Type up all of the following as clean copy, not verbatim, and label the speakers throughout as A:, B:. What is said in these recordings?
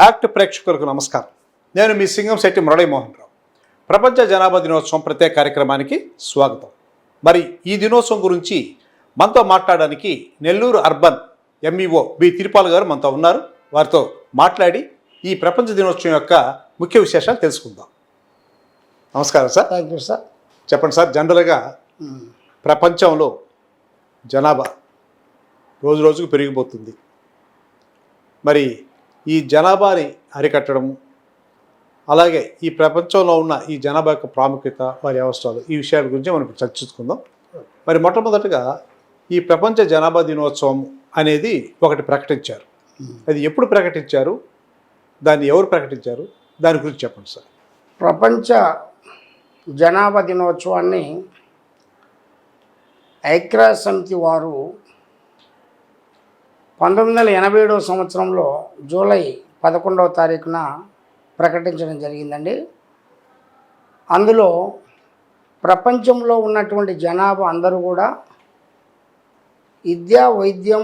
A: Act ప్రేక్షకులకు నమస్కారం. నేను మీ సింగంశెట్టి మురళీమోహన్ రావు. ప్రపంచ జనాభా దినోత్సవం ప్రత్యేక కార్యక్రమానికి స్వాగతం. మరి ఈ దినోత్సవం గురించి మనతో మాట్లాడడానికి Nellore urban MEO B Tirupal గారు మనతో ఉన్నారు. వారితో మాట్లాడి ఈ ప్రపంచ దినోత్సవం యొక్క ముఖ్య విశేషాలు తెలుసుకుందాం. నమస్కారం సార్.
B: Thank you sir.
A: చెప్పండి సార్, జనరల్గా ప్రపంచంలో జనాభా రోజు రోజుకు పెరిగిపోతుంది. మరి ఈ జనాభాని అరికట్టడము, అలాగే ఈ ప్రపంచంలో ఉన్న ఈ జనాభా యొక్క ప్రాముఖ్యత, వారి అవసరాలు, ఈ విషయాల గురించి మనం చర్చించుకుందాం. మరి మొట్టమొదటిగా ఈ ప్రపంచ జనాభా దినోత్సవం అనేది ఒకటి ప్రకటించారు. అది ఎప్పుడు ప్రకటించారు, దాన్ని ఎవరు ప్రకటించారు, దాని గురించి చెప్పండి సార్.
B: ప్రపంచ జనాభా దినోత్సవాన్ని ఐక్యరాజ్య సమితి వారు 1987 సంవత్సరంలో జూలై 11వ తారీఖున ప్రకటించడం జరిగిందండి. అందులో ప్రపంచంలో ఉన్నటువంటి జనాభా అందరూ కూడా విద్య, వైద్యం,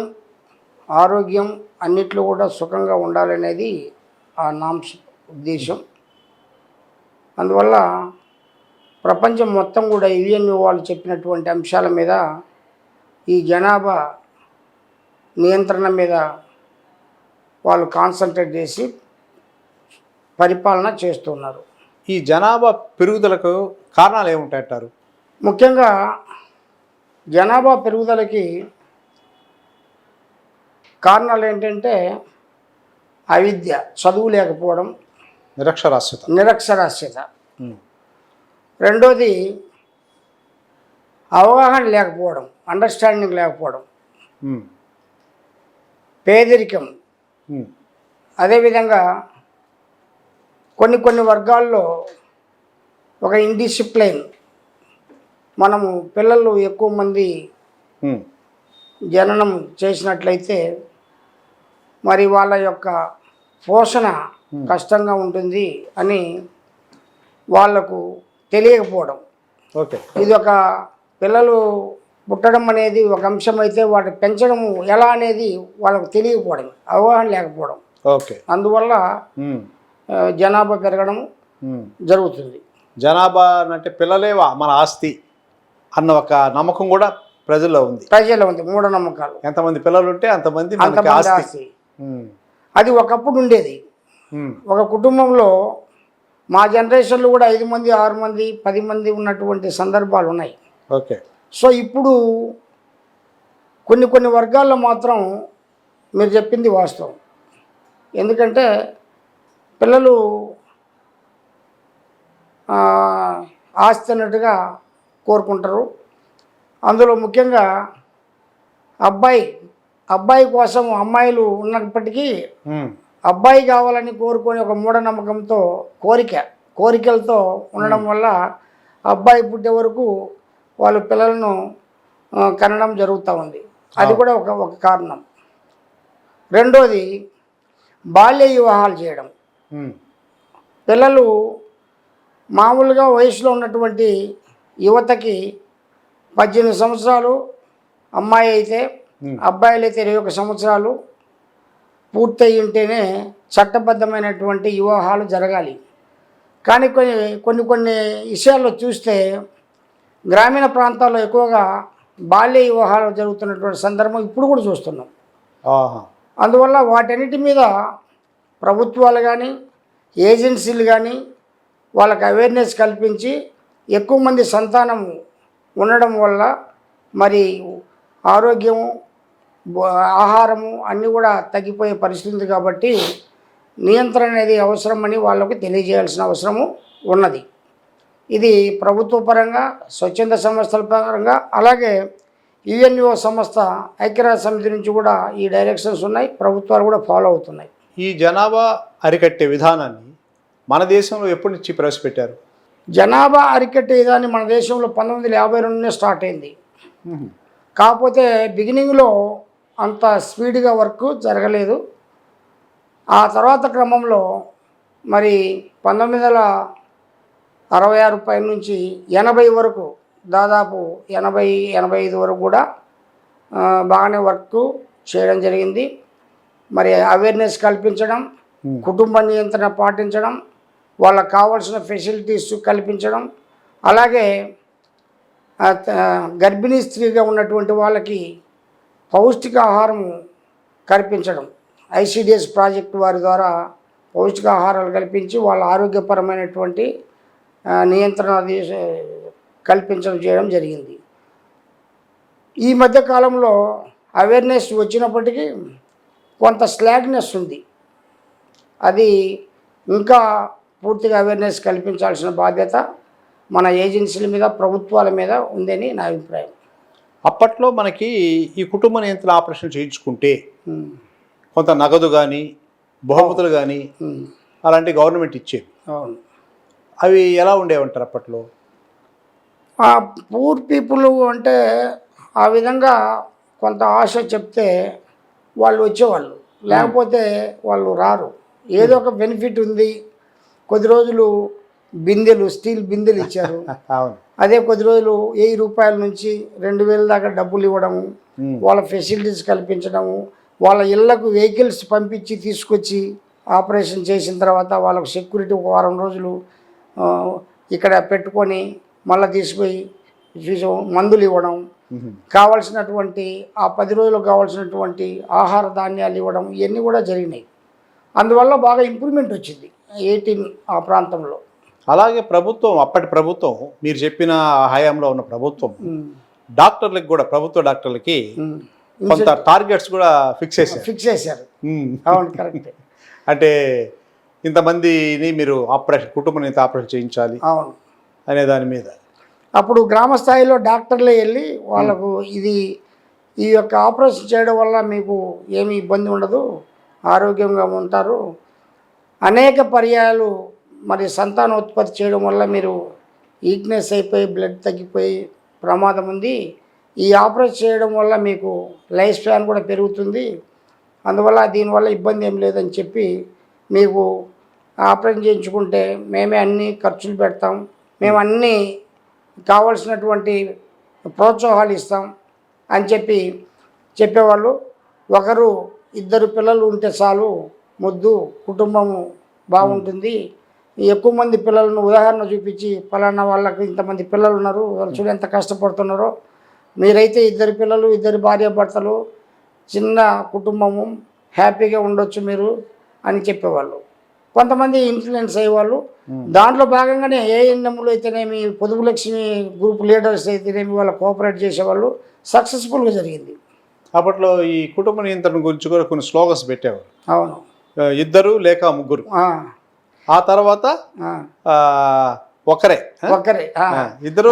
B: ఆరోగ్యం అన్నిట్లో కూడా సుఖంగా ఉండాలనేది ఆ నామ్స్ ఉద్దేశం. అందువల్ల ప్రపంచం మొత్తం కూడా యుఎన్ఓ వాళ్ళు చెప్పినటువంటి అంశాల మీద ఈ జనాభా నియంత్రణ మీద వాళ్ళు కాన్సన్ట్రేట్ చేసి పరిపాలన చేస్తున్నారు.
A: ఈ జనాభా పెరుగుదలకు కారణాలు ఏముంటాయంటారు?
B: ముఖ్యంగా జనాభా పెరుగుదలకి కారణాలు ఏంటంటే అవిద్య, చదువు లేకపోవడం, నిరక్షరాస్యత. రెండోది అవగాహన లేకపోవడం, అండర్స్టాండింగ్ లేకపోవడం, పేదరికం. అదేవిధంగా కొన్ని వర్గాల్లో ఒక ఇండిసిప్లైన్. మనము పిల్లలు ఎక్కువ మంది జననం చేసినట్లయితే మరి వాళ్ళ యొక్క పోషణ కష్టంగా ఉంటుంది అని వాళ్లకు తెలియకపోవడం. ఇది ఒక పిల్లలు పుట్టడం అనేది ఒక అంశం అయితే వాటిని పెంచడము ఎలా అనేది వాళ్ళకు తెలియకపోవడం, అవగాహన లేకపోవడం. అందువల్ల జనాభా పెరగడం జరుగుతుంది.
A: జనాభా అంటే పిల్లలే మన ఆస్తి అన్న ఒక నమ్మకం కూడా ప్రజల్లో ఉంది.
B: మూఢనమ్మకాలు.
A: ఎంతమంది పిల్లలు ఉంటే అంతమంది ఆస్తి.
B: అది ఒకప్పుడు ఉండేది. ఒక కుటుంబంలో మా జనరేషన్లో కూడా 5 మంది, 6 మంది, 10 మంది ఉన్నటువంటి సందర్భాలు ఉన్నాయి. సో ఇప్పుడు కొన్ని వర్గాల్లో మాత్రం మీరు చెప్పింది వాస్తవం. ఎందుకంటే పిల్లలు ఆస్తి అన్నట్టుగా కోరుకుంటారు. అందులో ముఖ్యంగా అబ్బాయి కోసం అమ్మాయిలు ఉన్నప్పటికీ అబ్బాయి కావాలని కోరుకొని ఒక మూఢనమ్మకంతో కోరికలతో ఉండడం వల్ల అబ్బాయి పుట్టే వరకు వాళ్ళు పిల్లలను కనడం జరుగుతూ ఉంది. అది కూడా ఒక కారణం. రెండోది బాల్య వివాహాలు చేయడం. పిల్లలు మామూలుగా వయసులో ఉన్నటువంటి యువతకి 18 సంవత్సరాలు అమ్మాయి అయితే, అబ్బాయిలు అయితే 21 సంవత్సరాలు పూర్తయి ఉంటేనే చట్టబద్ధమైనటువంటి వివాహాలు జరగాలి. కానీ కొన్ని విషయాల్లో చూస్తే గ్రామీణ ప్రాంతాల్లో ఎక్కువగా బాల్య వివాహాలు జరుగుతున్నటువంటి సందర్భం ఇప్పుడు కూడా చూస్తున్నాం. అందువల్ల వాటన్నిటి మీద ప్రభుత్వాలు కానీ, ఏజెన్సీలు కానీ వాళ్ళకి అవేర్నెస్ కల్పించి ఎక్కువ మంది సంతానం ఉండడం వల్ల మరి ఆరోగ్యము, ఆహారము అన్నీ కూడా తగ్గిపోయే పరిస్థితి ఉంది. కాబట్టి నియంత్రణ అనేది అవసరమని వాళ్ళకు తెలియజేయాల్సిన అవసరము ఉన్నది. ఇది ప్రభుత్వ పరంగా, స్వచ్ఛంద సంస్థల పరంగా, అలాగే యుఎన్ఓ సంస్థ ఐక్యరాజ్య సమితి నుంచి కూడా ఈ డైరెక్షన్స్ ఉన్నాయి. ప్రభుత్వాలు కూడా ఫాలో అవుతున్నాయి.
A: ఈ జనాభా అరికట్టే విధానాన్ని మన దేశంలో ఎప్పటి నుంచి ప్రవేశపెట్టారు?
B: జనాభా అరికట్టే విధాన్ని మన దేశంలో 1952 స్టార్ట్ అయింది. కాకపోతే బిగినింగ్లో అంత స్పీడ్గా వర్క్ జరగలేదు. ఆ తర్వాత క్రమంలో మరి 1966 పై నుంచి 80 వరకు, దాదాపు 80-85 వరకు కూడా బాగానే వర్క్ చేయడం జరిగింది. మరి అవేర్నెస్ కల్పించడం, కుటుంబ నియంత్రణ పాటించడం, వాళ్ళకు కావాల్సిన ఫెసిలిటీస్ కల్పించడం, అలాగే గర్భిణీ స్త్రీగా ఉన్నటువంటి వాళ్ళకి పౌష్టికాహారం కల్పించడం. ఐసిడిఎస్ ప్రాజెక్టు వారి ద్వారా పౌష్టికాహారాలు కల్పించి వాళ్ళ ఆరోగ్యపరమైనటువంటి నియంత్రణ కల్పించడం చేయడం జరిగింది. ఈ మధ్య కాలంలో అవేర్నెస్ వచ్చినప్పటికీ కొంత స్లాగ్నెస్ ఉంది. అది ఇంకా పూర్తిగా అవేర్నెస్ కల్పించాల్సిన బాధ్యత మన ఏజెన్సీల మీద, ప్రభుత్వాల మీద ఉందని నా అభిప్రాయం.
A: అప్పట్లో మనకి ఈ కుటుంబ నియంత్రణ ఆపరేషన్ చేయించుకుంటే కొంత నగదు కానీ బహుమతులు కానీ అలాంటి గవర్నమెంట్ ఇచ్చేవి.
B: అవును.
A: అవి ఎలా ఉండేవంటారు అప్పట్లో?
B: పూర్ పీపుల్ అంటే ఆ విధంగా కొంత ఆశ చెప్తే వాళ్ళు వచ్చేవాళ్ళు, లేకపోతే వాళ్ళు రారు. ఏదో ఒక బెనిఫిట్ ఉంది, కొద్ది రోజులు బిందెలు, స్టీల్ బిందెలు ఇచ్చారు.
A: అవును.
B: అదే కొద్ది రోజులు 1000 రూపాయల నుంచి 2000 దాకా డబ్బులు ఇవ్వడము, వాళ్ళ ఫెసిలిటీస్ కల్పించడము, వాళ్ళ ఇళ్లకు వెహికల్స్ పంపించి తీసుకొచ్చి ఆపరేషన్ చేసిన తర్వాత వాళ్ళకు సెక్యూరిటీ ఒక వారం రోజులు ఇక్కడ పెట్టుకొని మళ్ళీ తీసుకుపోయి మందులు ఇవ్వడం, కావాల్సినటువంటి ఆ 10 రోజులకు కావాల్సినటువంటి ఆహార ధాన్యాలు ఇవ్వడం, ఇవన్నీ కూడా జరిగినాయి. అందువల్ల బాగా ఇంప్రూవ్మెంట్ వచ్చింది 18 ఆ ప్రాంతంలో.
A: అలాగే ప్రభుత్వం, అప్పటి ప్రభుత్వం, మీరు చెప్పిన హయాంలో ఉన్న ప్రభుత్వం డాక్టర్లకు కూడా, ప్రభుత్వ డాక్టర్లకి కొంత టార్గెట్స్ కూడా ఫిక్స్
B: చేశారు. అవును, కరెక్ట్.
A: అంటే ఇంతమందిని మీరు ఆపరేషన్, కుటుంబ నియంత్రణ ఆపరేషన్ చేయించాలి
B: అవును
A: అనే దాని మీద.
B: అప్పుడు గ్రామ స్థాయిలో డాక్టర్లే వెళ్ళి వాళ్ళకు ఈ యొక్క ఆపరేషన్ చేయడం వల్ల మీకు ఏమీ ఇబ్బంది ఉండదు, ఆరోగ్యంగా ఉంటారు, అనేక పర్యాయాలు మరి సంతానోత్పత్తి చేయడం వల్ల మీరు వీక్నెస్ అయిపోయి బ్లడ్ తగ్గిపోయి ప్రమాదం ఉంది, ఈ ఆపరేషన్ చేయడం వల్ల మీకు లైఫ్ స్పాన్ కూడా పెరుగుతుంది, అందువల్ల దీనివల్ల ఇబ్బంది ఏం లేదని చెప్పి మీకు ఆపరేషన్ చేయించుకుంటే మేమే అన్ని ఖర్చులు పెడతాం, మేము అన్నీ కావలసినటువంటి ప్రోత్సాహాలు ఇస్తాం అని చెప్పేవాళ్ళు. 1-2 పిల్లలు ఉంటే చాలు, ముద్దు కుటుంబము బాగుంటుంది. ఎక్కువ మంది పిల్లలను ఉదాహరణ చూపించి ఫలానా వాళ్ళకు ఇంతమంది పిల్లలు ఉన్నారు, వాళ్ళు చూడు ఎంత కష్టపడుతున్నారో, మీరైతే 2 పిల్లలు, 2 భార్యాభర్తలు, చిన్న కుటుంబము, హ్యాపీగా ఉండొచ్చు మీరు అని చెప్పేవాళ్ళు. కొంతమంది ఇన్ఫ్లుయెన్స్ అయ్యేవాళ్ళు. దాంట్లో భాగంగానే ఏఎన్ఎంలు అయితేనేమి, పొదుపు లక్ష్మి గ్రూప్ లీడర్స్ అయితేనేమి వాళ్ళు కోఆపరేట్ చేసేవాళ్ళు. సక్సెస్ఫుల్గా జరిగింది.
A: అప్పట్లో ఈ కుటుంబ నియంత్రణ గురించి కూడా కొన్ని స్లోగన్స్ పెట్టేవారు.
B: అవును,
A: 2 లేక 3. ఆ తర్వాత ఒకరే, 2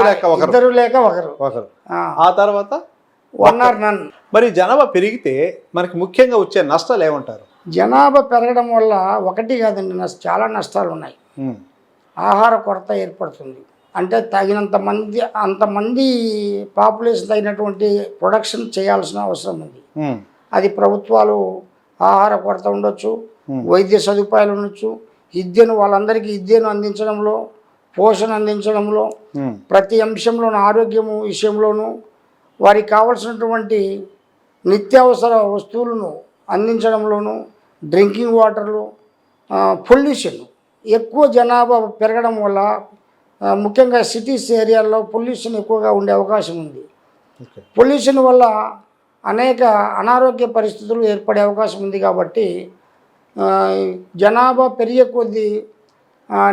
A: లేక 1. ఆ తర్వాత
B: 1 or none.
A: మరి జనాభా పెరిగితే మనకి ముఖ్యంగా వచ్చే నష్టాలు ఏమంటారు?
B: జనాభా పెరగడం వల్ల ఒకటి కాదండి, చాలా నష్టాలు ఉన్నాయి. ఆహార కొరత ఏర్పడుతుంది. అంటే అంతమంది పాపులేషన్ తగినటువంటి ప్రొడక్షన్ చేయాల్సిన అవసరం ఉంది. అది ప్రభుత్వాలు ఆహార కొరత ఉండొచ్చు, వైద్య సదుపాయాలు ఉండొచ్చు, వాళ్ళందరికీ విద్యను అందించడంలో, పోషణ అందించడంలో, ప్రతి అంశంలోనూ, ఆరోగ్యము విషయంలోనూ వారికి కావలసినటువంటి నిత్యావసర వస్తువులను అందించడంలోనూ, డ్రింకింగ్ వాటర్లు, పొల్యూషన్, ఎక్కువ జనాభా పెరగడం వల్ల ముఖ్యంగా సిటీస్ ఏరియాల్లో పొల్యూషన్ ఎక్కువగా ఉండే అవకాశం ఉంది. పొల్యూషన్ వల్ల అనేక అనారోగ్య పరిస్థితులు ఏర్పడే అవకాశం ఉంది. కాబట్టి జనాభా పెరిగే కొద్దీ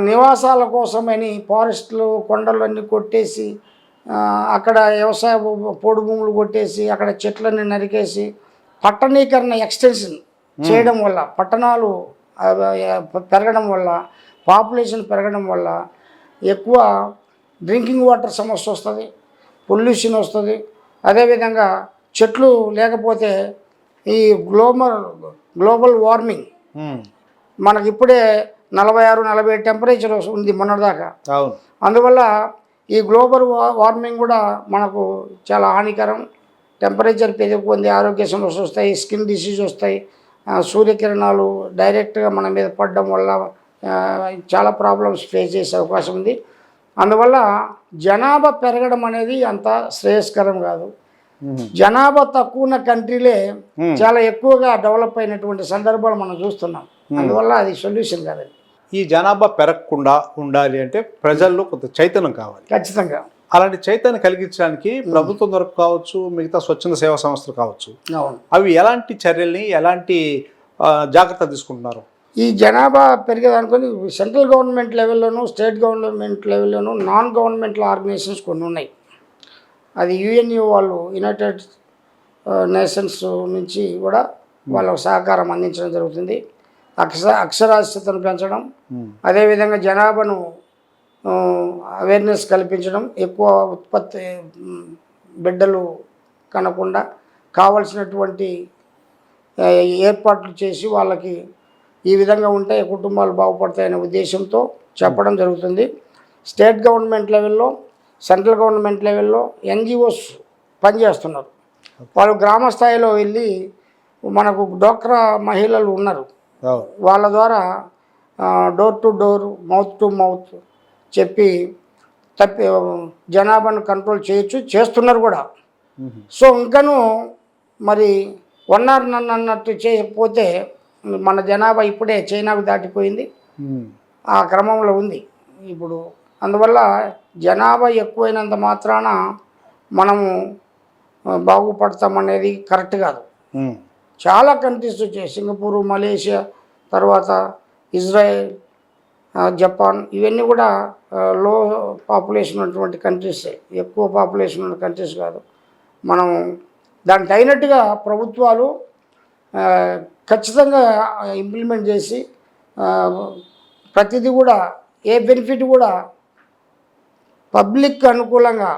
B: నివాసాల కోసమని ఫారెస్ట్లు, కొండలన్నీ కొట్టేసి, అక్కడ వ్యవసాయ పోడు భూములు కొట్టేసి, అక్కడ చెట్లన్నీ నరికేసి పట్టణీకరణ ఎక్స్టెన్షన్ చేయడం వల్ల, పట్టణాలు పెరగడం వల్ల, పాపులేషన్ పెరగడం వల్ల ఎక్కువ డ్రింకింగ్ వాటర్ సమస్య వస్తుంది, పొల్యూషన్ వస్తుంది. అదేవిధంగా చెట్లు లేకపోతే ఈ గ్లోబల్ వార్మింగ్, మనకి ఇప్పుడే 46-47 టెంపరేచర్ ఉంది మొన్నటిదాకా. అందువల్ల ఈ గ్లోబల్ వార్మింగ్ కూడా మనకు చాలా హానికరం. టెంపరేచర్ పెరిగిపోయింది, ఆరోగ్య సమస్యలు వస్తాయి, స్కిన్ డిసీజ్ వస్తాయి, సూర్యకిరణాలు డైరెక్ట్గా మన మీద పడడం వల్ల చాలా ప్రాబ్లమ్స్ ఫేస్ చేసే అవకాశం ఉంది. అందువల్ల జనాభా పెరగడం అనేది అంత శ్రేయస్కరం కాదు. జనాభా తక్కువ ఉన్న కంట్రీలే చాలా ఎక్కువగా డెవలప్ అయినటువంటి సందర్భాలు మనం చూస్తున్నాం. అందువల్ల అది సొల్యూషన్ కాదండి.
A: ఈ జనాభా పెరగకుండా ఉండాలి అంటే ప్రజల్లో కొంత చైతన్యం కావాలి.
B: ఖచ్చితంగా.
A: అలాంటి చైతన్యం కలిగించడానికి ప్రభుత్వం తరపు కావచ్చు, మిగతా స్వచ్ఛంద సేవా సంస్థలు కావచ్చు,
B: అవును.
A: అవి ఎలాంటి చర్యల్ని ఎలాంటి జాగ్రత్తలు తీసుకుంటున్నారు?
B: ఈ జనాభా పెరిగేదనుకొని సెంట్రల్ గవర్నమెంట్ లెవెల్లోనూ, స్టేట్ గవర్నమెంట్ లెవెల్లోనూ నాన్ గవర్నమెంటల్ ఆర్గనైజేషన్స్ కొన్ని ఉన్నాయి. అది యుఎన్యు వాళ్ళు, యునైటెడ్ నేషన్స్ నుంచి కూడా వాళ్ళకు సహకారం అందించడం జరుగుతుంది. అక్షరాస్యతను పెంచడం, అదేవిధంగా జనాభాను అవేర్నెస్ కల్పించడం, ఎక్కువ ఉత్పత్తి బిడ్డలు కనకుండా కావలసినటువంటి ఏర్పాట్లు చేసి వాళ్ళకి ఈ విధంగా ఉంటే కుటుంబాలు బాగుపడతాయనే ఉద్దేశంతో చెప్పడం జరుగుతుంది. స్టేట్ గవర్నమెంట్ లెవెల్లో, సెంట్రల్ గవర్నమెంట్ లెవెల్లో ఎన్జిఓస్ పనిచేస్తున్నారు. వాళ్ళు గ్రామ స్థాయిలో వెళ్ళి మనకు డోక్రా మహిళలు ఉన్నారు, వాళ్ళ ద్వారా door to door, mouth to mouth చెప్పి జనాభాను కంట్రోల్ చేస్తున్నారు కూడా. సో ఇంకను మరి వన్నారు నన్ను అన్నట్టు చేయకపోతే మన జనాభా ఇప్పుడే చైనాకు దాటిపోయింది, ఆ క్రమంలో ఉంది ఇప్పుడు. అందువల్ల జనాభా ఎక్కువైనంత మాత్రాన మనము బాగుపడతామనేది కరెక్ట్ కాదు. చాలా కంట్రీస్ వచ్చాయి, సింగపూరు, మలేషియా, తర్వాత ఇజ్రాయెల్, జపాన్, ఇవన్నీ కూడా లో పాపులేషన్ ఉన్నటువంటి కంట్రీసే, ఎక్కువ పాపులేషన్ ఉన్న కంట్రీస్ కాదు. మనం దానికి తగినట్టుగా ప్రభుత్వాలు ఖచ్చితంగా ఇంప్లిమెంట్ చేసి ప్రతిదీ కూడా ఏ బెనిఫిట్ కూడా పబ్లిక్ అనుకూలంగా,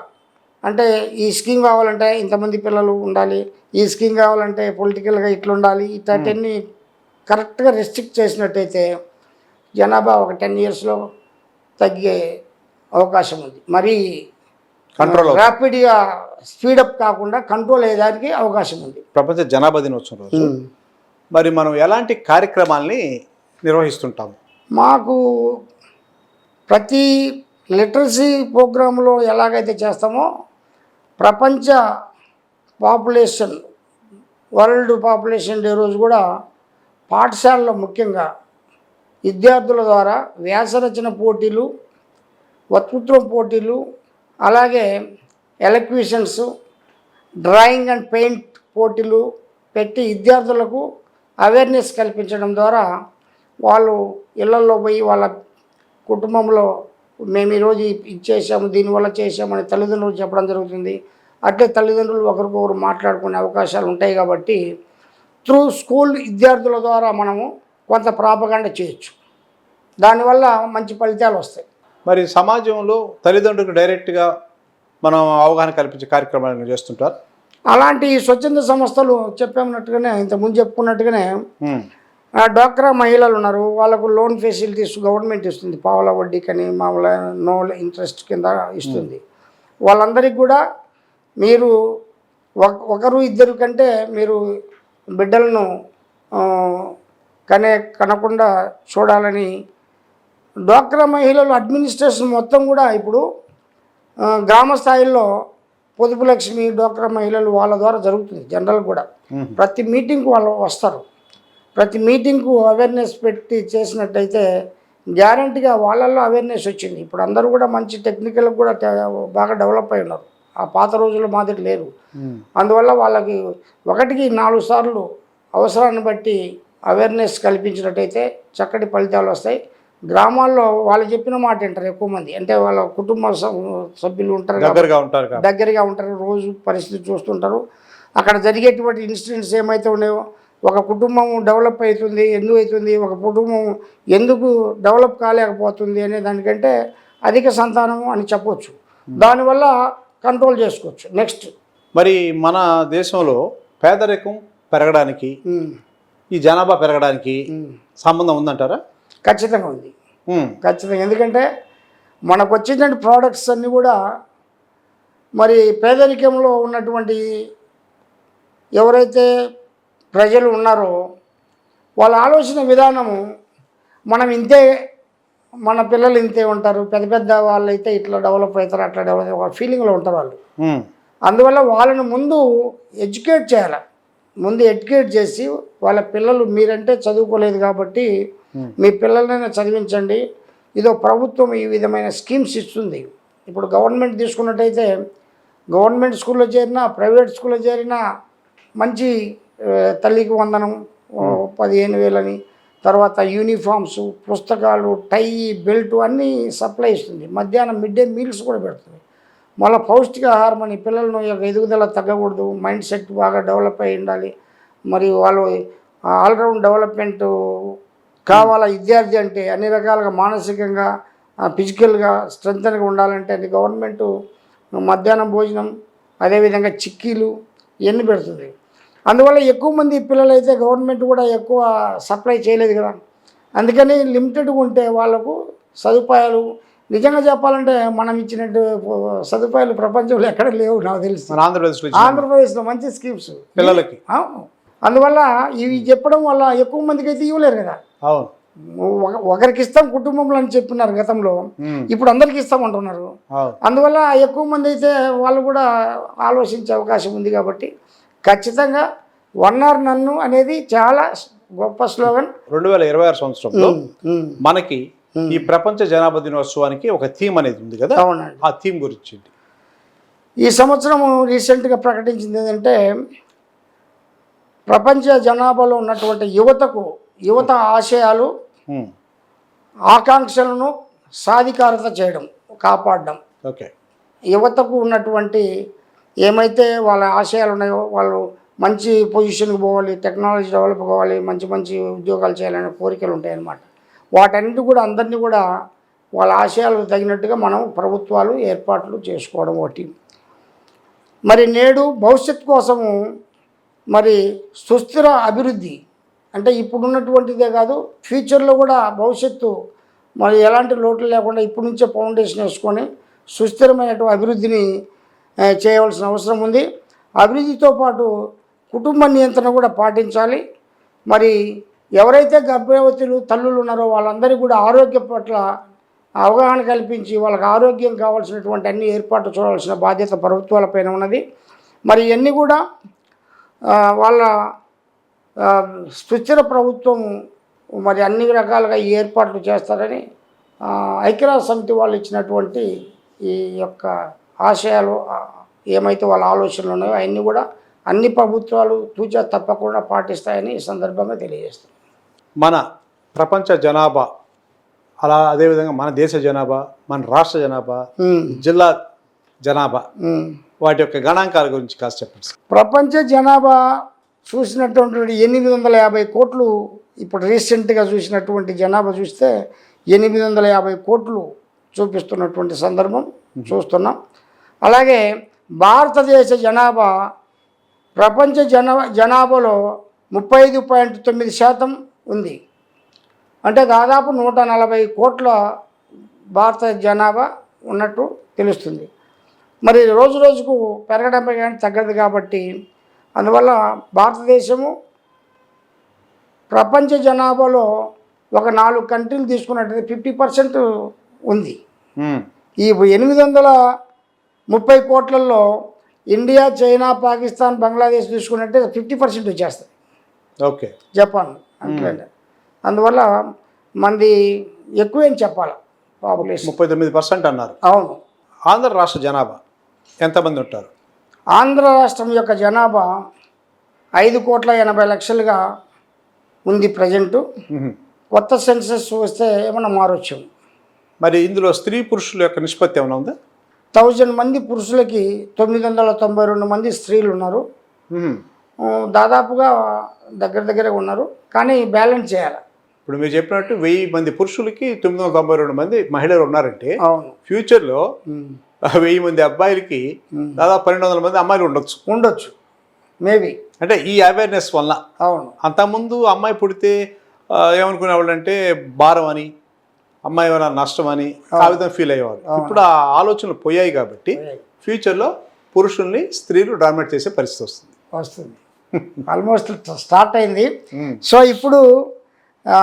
B: అంటే ఈ స్కీమ్ కావాలంటే ఇంతమంది పిల్లలు ఉండాలి, ఈ స్కీమ్ కావాలంటే పొలిటికల్గా ఇట్లా ఉండాలి, ఇట్లాంటివన్నీ కరెక్ట్గా రెస్ట్రిక్ట్ చేసినట్టయితే జనాభా ఒక 10 yearsలో తగ్గే అవకాశం ఉంది. మరి
A: కంట్రోల్
B: ర్యాపిడ్గా స్పీడప్ కాకుండా కంట్రోల్ అయ్యేదానికి అవకాశం ఉంది.
A: ప్రపంచ జనాభా దినోత్సవం రోజు మరి మనం ఎలాంటి కార్యక్రమాల్ని నిర్వహిస్తుంటాము?
B: మాకు ప్రతి లిటరసీ ప్రోగ్రాంలో ఎలాగైతే చేస్తామో ప్రపంచ పాపులేషన్, వరల్డ్ పాపులేషన్ డే రోజు కూడా పాఠశాలలో ముఖ్యంగా విద్యార్థుల ద్వారా వ్యాసరచన పోటీలు, వక్తృత్వం పోటీలు, అలాగే ఎలక్యూషన్స్, డ్రాయింగ్ అండ్ పెయింట్ పోటీలు పెట్టి విద్యార్థులకు అవేర్నెస్ కల్పించడం ద్వారా వాళ్ళు ఇళ్లలో పోయి వాళ్ళ కుటుంబంలో మేము ఈరోజు ఇది చేసాము, దీనివల్ల చేసామని తల్లిదండ్రులు చెప్పడం జరుగుతుంది. అట్లే తల్లిదండ్రులు ఒకరికొకరు మాట్లాడుకునే అవకాశాలు ఉంటాయి. కాబట్టి త్రూ స్కూల్ విద్యార్థుల ద్వారా మనము కొంత ప్రాపగండ చేయొచ్చు, దానివల్ల మంచి ఫలితాలు వస్తాయి.
A: మరి సమాజంలో తల్లిదండ్రులకు డైరెక్ట్గా మనం అవగాహన కల్పించే కార్యక్రమాలను చేస్తుంటారు.
B: అలాంటి స్వచ్ఛంద సంస్థలు చెప్పినట్టుగానే, ఇంతకుముందు చెప్పుకున్నట్టుగానే డ్వాక్రా మహిళలు ఉన్నారు, వాళ్ళకు లోన్ ఫెసిలిటీస్ గవర్నమెంట్ ఇస్తుంది, పావుల వడ్డీకని, మామూలు నో ఇంట్రెస్ట్ కింద ఇస్తుంది. వాళ్ళందరికీ కూడా మీరు ఒకరు ఇద్దరు కంటే మీరు బిడ్డలను కనకుండా చూడాలని డ్వాక్రా మహిళలు అడ్మినిస్ట్రేషన్ మొత్తం కూడా ఇప్పుడు గ్రామ స్థాయిలో పొదుపు లక్ష్మి, డ్వాక్రా మహిళలు వాళ్ళ ద్వారా జరుగుతుంది. జనరల్ కూడా ప్రతి మీటింగ్కు వాళ్ళు వస్తారు, ప్రతి మీటింగ్కు అవేర్నెస్ పెట్టి చేసినట్టయితే గ్యారంటీగా వాళ్ళల్లో అవేర్నెస్ వచ్చింది. ఇప్పుడు అందరూ కూడా మంచి టెక్నికల్ కూడా బాగా డెవలప్ అయి ఉన్నారు, ఆ పాత రోజుల్లో మాదిరి లేరు. అందువల్ల వాళ్ళకి 1కి 4 సార్లు అవసరాన్ని బట్టి అవేర్నెస్ కల్పించినట్టయితే చక్కటి ఫలితాలు వస్తాయి. గ్రామాల్లో వాళ్ళు చెప్పిన మాట వింటారు ఎక్కువ మంది, అంటే వాళ్ళ కుటుంబ సభ్యులు ఉంటారు, దగ్గరగా ఉంటారు, రోజు పరిస్థితి చూస్తుంటారు. అక్కడ జరిగేటువంటి ఇన్సిడెంట్స్ ఏమైతే ఉన్నాయో, ఒక కుటుంబం డెవలప్ అవుతుంది ఎందుకు అవుతుంది, ఒక కుటుంబం ఎందుకు డెవలప్ కాలేకపోతుంది అనే దానికంటే అధిక సంతానం అని చెప్పవచ్చు. దానివల్ల కంట్రోల్ చేసుకోవచ్చు. నెక్స్ట్,
A: మరి మన దేశంలో పేదరికం పెరగడానికి ఈ జనాభా పెరగడానికి సంబంధం ఉందంటారా?
B: ఖచ్చితంగా ఉంది, ఖచ్చితంగా. ఎందుకంటే మనకు వచ్చినటువంటి ప్రోడక్ట్స్ అన్నీ కూడా మరి పేదరికంలో ఉన్నటువంటి ఎవరైతే ప్రజలు ఉన్నారో వాళ్ళ ఆలోచన విధానము, మనం ఇంతే, మన పిల్లలు ఇంతే ఉంటారు, పెద్ద పెద్ద వాళ్ళు అయితే ఇట్లా డెవలప్ అవుతారు, అట్లా డెవలప్ ఒక ఫీలింగ్లో ఉంటారు వాళ్ళు. అందువల్ల వాళ్ళని ముందు ఎడ్యుకేట్ చేయాలి. ముందు ఎడ్యుకేట్ చేసి వాళ్ళ పిల్లలు మీరంటే చదువుకోలేదు కాబట్టి మీ పిల్లలైనా చదివించండి. ఇదో ప్రభుత్వం ఈ విధమైన స్కీమ్స్ ఇస్తుంది. ఇప్పుడు గవర్నమెంట్ తీసుకున్నట్టయితే గవర్నమెంట్ స్కూల్లో చేరినా ప్రైవేట్ స్కూల్లో చేరినా మంచి తల్లికి వందనం 15,000 అని, తర్వాత యూనిఫామ్స్, పుస్తకాలు, టై, బెల్ట్ అన్నీ సప్లై ఇస్తుంది. మధ్యాహ్నం మిడ్ డే మీల్స్ కూడా పెడుతుంది. మళ్ళీ పౌష్టికాహారం అని, పిల్లలను యొక్క ఎదుగుదల తగ్గకూడదు, మైండ్ సెట్ బాగా డెవలప్ అయి ఉండాలి, మరి వాళ్ళు ఆల్రౌండ్ డెవలప్మెంట్ కావాలా విద్యార్థి అంటే, అన్ని రకాలుగా మానసికంగా ఫిజికల్గా స్ట్రెంగ్త్గా ఉండాలంటే అది గవర్నమెంట్ మధ్యాహ్నం భోజనం, అదేవిధంగా చిక్కీలు ఇవన్నీ పెడుతుంది. అందువల్ల ఎక్కువ మంది పిల్లలు అయితే గవర్నమెంట్ కూడా ఎక్కువ సప్లై చేయలేదు కదా, అందుకని లిమిటెడ్గా ఉంటే వాళ్ళకు సదుపాయాలు నిజంగా చెప్పాలంటే మనం ఇచ్చినట్టు సదుపాయాలు ప్రపంచంలో ఎక్కడ లేవు నాకు తెలిసి. ఆంధ్రప్రదేశ్లో మంచి స్కీమ్స్
A: పిల్లలకి.
B: అందువల్ల ఇవి చెప్పడం వల్ల ఎక్కువ మందికి అయితే ఇవ్వలేరు కదా. ఒకరికి ఇస్తాం కుటుంబంలో అని చెప్పినారు గతంలో, ఇప్పుడు అందరికి ఇస్తామంటున్నారు. అందువల్ల ఎక్కువ మంది అయితే వాళ్ళు కూడా ఆలోచించే అవకాశం ఉంది. కాబట్టి ఖచ్చితంగా వన్ ఆర్ నన్ను అనేది చాలా గొప్ప స్లోగన్.
A: 2026 సంవత్సరంలో మనకి ఈ ప్రపంచ జనాభా దినోత్సవానికి ఒక థీమ్ అనేది ఉంది కదా.
B: అవునండి.
A: ఆ థీమ్ గురించి
B: ఈ సంవత్సరం రీసెంట్గా ప్రకటించింది ఏంటంటే, ప్రపంచ జనాభాలో ఉన్నటువంటి యువత ఆశయాలు, ఆకాంక్షలను సాధికారత చేయడం, కాపాడడం.
A: ఓకే.
B: యువతకు ఉన్నటువంటి ఏమైతే వాళ్ళ ఆశయాలు ఉన్నాయో, వాళ్ళు మంచి పొజిషన్కి పోవాలి, టెక్నాలజీ డెవలప్ కావాలి, మంచి మంచి ఉద్యోగాలు చేయాలనే కోరికలు ఉంటాయన్నమాట. వాటన్నిటి కూడా అందరినీ కూడా వాళ్ళ ఆశయాలకు తగినట్టుగా మనం ప్రభుత్వాలు ఏర్పాట్లు చేసుకోవడం ఒకటి. మరి నేడు భవిష్యత్తు కోసము మరి సుస్థిర అభివృద్ధి అంటే ఇప్పుడున్నటువంటిదే కాదు, ఫ్యూచర్లో కూడా భవిష్యత్తు మరి ఎలాంటి లోట్లు లేకుండా ఇప్పటి నుంచే ఫౌండేషన్ వేసుకొని సుస్థిరమైనటువంటి అభివృద్ధిని చేయవలసిన అవసరం ఉంది. అభివృద్ధితో పాటు కుటుంబ నియంత్రణ కూడా పాటించాలి. మరి ఎవరైతే గర్భవతులు తల్లులు ఉన్నారో వాళ్ళందరికీ కూడా ఆరోగ్యం పట్ల అవగాహన కల్పించి వాళ్ళకి ఆరోగ్యం కావాల్సినటువంటి అన్ని ఏర్పాట్లు చూడాల్సిన బాధ్యత ప్రభుత్వాలపైన ఉన్నది. మరి ఇవన్నీ కూడా వాళ్ళ సుస్థిర ప్రభుత్వం మరి అన్ని రకాలుగా ఈ ఏర్పాట్లు చేస్తారని ఐక్యరాజ్య సమితి వాళ్ళు ఇచ్చినటువంటి ఈ యొక్క ఆశయాలు ఏమైతే వాళ్ళ ఆలోచనలు ఉన్నాయో అవన్నీ కూడా అన్ని ప్రభుత్వాలు తూచా తప్పకుండా పాటిస్తాయని ఈ సందర్భంగా తెలియజేస్తాం.
A: మన ప్రపంచ జనాభా, అదేవిధంగా మన దేశ జనాభా, మన రాష్ట్ర జనాభా, జిల్లా జనాభా, వాటి యొక్క గణాంకాల గురించి కాస్త చెప్పండి.
B: ప్రపంచ జనాభా చూసినటువంటి 850 కోట్లు, ఇప్పుడు రీసెంట్గా చూసినటువంటి జనాభా చూస్తే 850 కోట్లు చూపిస్తున్నటువంటి సందర్భం చూస్తున్నాం. అలాగే భారతదేశ జనాభా ప్రపంచ జనాభాలో 35.9% ఉంది. అంటే దాదాపు 140 కోట్ల భారత జనాభా ఉన్నట్టు తెలుస్తుంది. మరి రోజు రోజుకు పెరగడమే కానీ తగ్గదు. కాబట్టి అందువల్ల భారతదేశము ప్రపంచ జనాభాలో ఒక 4 కంట్రీలు తీసుకున్నట్టయితే 50% ఉంది. ఈ 830 కోట్లలో ఇండియా, చైనా, పాకిస్తాన్, బంగ్లాదేశ్ తీసుకున్నట్టే 50% వచ్చేస్తుంది.
A: ఓకే.
B: జపాన్ అట్లే. అందువల్ల మంది ఎక్కువేం చెప్పాలి, పాపులేషన్
A: 39% అన్నారు.
B: అవును.
A: ఆంధ్ర రాష్ట్ర జనాభా ఎంతమంది ఉంటారు?
B: ఆంధ్ర రాష్ట్రం యొక్క జనాభా 5,80,00,000గా ఉంది ప్రజెంటు. కొత్త సెన్సస్ వస్తే ఏమన్నా మారొచ్చు.
A: మరి ఇందులో స్త్రీ పురుషుల యొక్క నిష్పత్తి ఏమైనా ఉందా?
B: 1000 మంది పురుషులకి 992 మంది స్త్రీలు ఉన్నారు. దాదాపుగా దగ్గర ఉన్నారు, కానీ బ్యాలెన్స్ చేయాలి.
A: ఇప్పుడు మీరు చెప్పినట్టు 1000 మంది పురుషులకి 992 మంది మహిళలు ఉన్నారంటే,
B: అవును,
A: ఫ్యూచర్లో 1000 మంది అబ్బాయిలకి దాదాపు 1200 మంది అమ్మాయిలు ఉండొచ్చు
B: మేబీ.
A: అంటే ఈ అవేర్నెస్ వల్ల.
B: అవును.
A: అంతకుముందు అమ్మాయి పుడితే ఏమనుకునేవాళ్ళు అంటే భారం అని, అమ్మాయి వల్ల నష్టం అని ఆ విధంగా ఫీల్ అయ్యేవారు. ఇప్పుడు ఆ ఆలోచనలు పోయాయి కాబట్టి ఫ్యూచర్లో పురుషుల్ని స్త్రీలు డామినేట్ చేసే పరిస్థితి
B: వస్తుంది. ఆల్మోస్ట్ స్టార్ట్ అయింది. సో ఇప్పుడు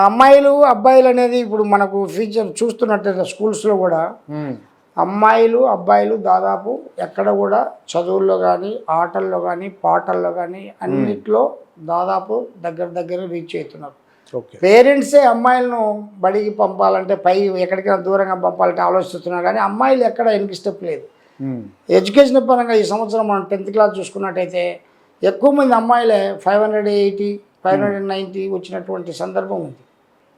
B: అమ్మాయిలు అబ్బాయిలు అనేది ఇప్పుడు మనకు ఫ్యూచర్ చూస్తున్నట్టు స్కూల్స్లో కూడా అమ్మాయిలు అబ్బాయిలు దాదాపు ఎక్కడ కూడా చదువుల్లో కానీ ఆటల్లో కానీ పాటల్లో కానీ అన్నిట్లో దాదాపు దగ్గర రీచ్ అవుతున్నారు.
A: ఓకే.
B: పేరెంట్సే అమ్మాయిలను బడికి పంపాలంటే పై ఎక్కడికైనా దూరంగా పంపాలంటే ఆలోచిస్తున్నారు, కానీ అమ్మాయిలు ఎక్కడ వినిపిస్తప్ లేదు. ఎడ్యుకేషన్ పరంగా ఈ సంవత్సరం మనం 10th క్లాస్ చూసుకున్నట్టయితే ఎక్కువ మంది అమ్మాయిలే 580, 590 వచ్చినటువంటి సందర్భం ఉంది.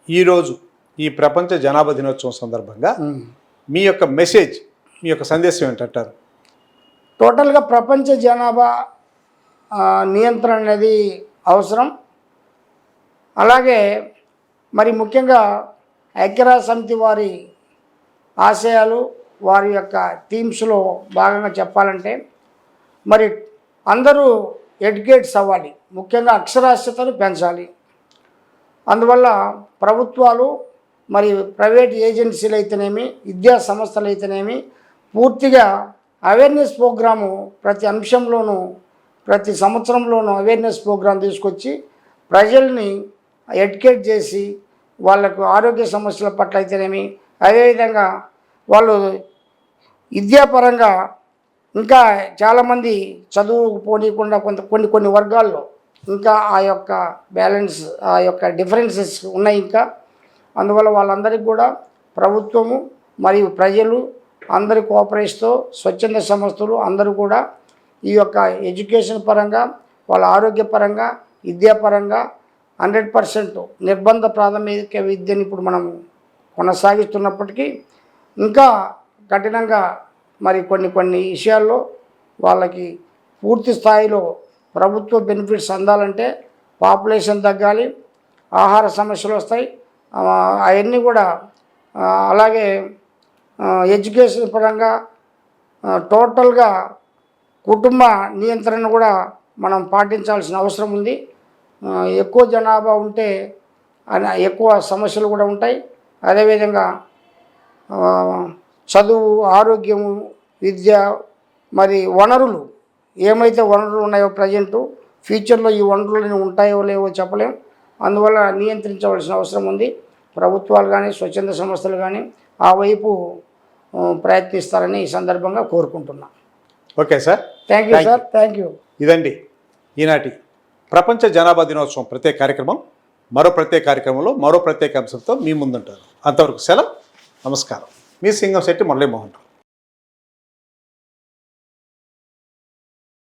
A: ఈరోజు ఈ ప్రపంచ జనాభా దినోత్సవం సందర్భంగా మీ యొక్క మెసేజ్, మీ యొక్క సందేశం ఏంటంటారు?
B: టోటల్గా ప్రపంచ జనాభా నియంత్రణ అనేది అవసరం. అలాగే మరి ముఖ్యంగా ఐక్యరాజ్య సమితి వారి ఆశయాలు, వారి యొక్క థీమ్స్లో భాగంగా చెప్పాలంటే మరి అందరూ ఎడ్యుకేట్స్ అవ్వాలి, ముఖ్యంగా అక్షరాస్యతను పెంచాలి. అందువల్ల ప్రభుత్వాలు మరి ప్రైవేట్ ఏజెన్సీలు అయితేనేమి, విద్యా సంస్థలు అయితేనేమి పూర్తిగా అవేర్నెస్ ప్రోగ్రాము ప్రతి అంశంలోనూ ప్రతి సంవత్సరంలోనూ అవేర్నెస్ ప్రోగ్రాం తీసుకొచ్చి ప్రజల్ని ఎడ్యుకేట్ చేసి వాళ్ళకు ఆరోగ్య సమస్యల పట్ల అయితేనేమి, అదేవిధంగా వాళ్ళు విద్యాపరంగా ఇంకా చాలామంది చదువు పోనీయకుండా కొన్ని వర్గాల్లో ఇంకా ఆ యొక్క బ్యాలెన్స్, ఆ యొక్క డిఫరెన్సెస్ ఉన్నాయి ఇంకా. అందువల్ల వాళ్ళందరికీ కూడా ప్రభుత్వము మరియు ప్రజలు అందరి కోఆపరేషన్తో స్వచ్ఛంద సంస్థలు అందరూ కూడా ఈ యొక్క ఎడ్యుకేషన్ పరంగా, వాళ్ళ ఆరోగ్యపరంగా, విద్యాపరంగా 100% నిర్బంధ ప్రాథమిక విద్యను ఇప్పుడు మనం కొనసాగిస్తున్నప్పటికీ ఇంకా కఠినంగా మరి కొన్ని విషయాల్లో వాళ్ళకి పూర్తి స్థాయిలో ప్రభుత్వ బెనిఫిట్స్ అందాలంటే పాపులేషన్ తగ్గాలి, ఆహార సమస్యలు వస్తాయి, అవన్నీ కూడా. అలాగే ఎడ్యుకేషన్ పరంగా టోటల్గా కుటుంబ నియంత్రణ కూడా మనం పాటించాల్సిన అవసరం ఉంది. ఎక్కువ జనాభా ఉంటే ఎక్కువ సమస్యలు కూడా ఉంటాయి. అదేవిధంగా చదువు, ఆరోగ్యము, విద్య, మరి వనరులు ఏమైతే వనరులు ఉన్నాయో ప్రజెంటు, ఫ్యూచర్లో ఈ వనరులు ఉంటాయో లేవో చెప్పలేం. అందువల్ల నియంత్రించవలసిన అవసరం ఉంది. ప్రభుత్వాలు కానీ స్వచ్ఛంద సంస్థలు కానీ ఆ వైపు ప్రయత్నిస్తారని ఈ సందర్భంగా కోరుకుంటున్నాను.
A: Okay sir,
B: thank you sir, thank you.
A: ఇదండి ఈనాటి ప్రపంచ జనాభా దినోత్సవం ప్రత్యేక కార్యక్రమం. మరో ప్రత్యేక కార్యక్రమంలో మరో ప్రత్యేక అంశంతో మీ ముందుంటారు. అంతవరకు సెలవు, నమస్కారం. మీ సింగంశెట్టి మురళీమోహన్ రావు.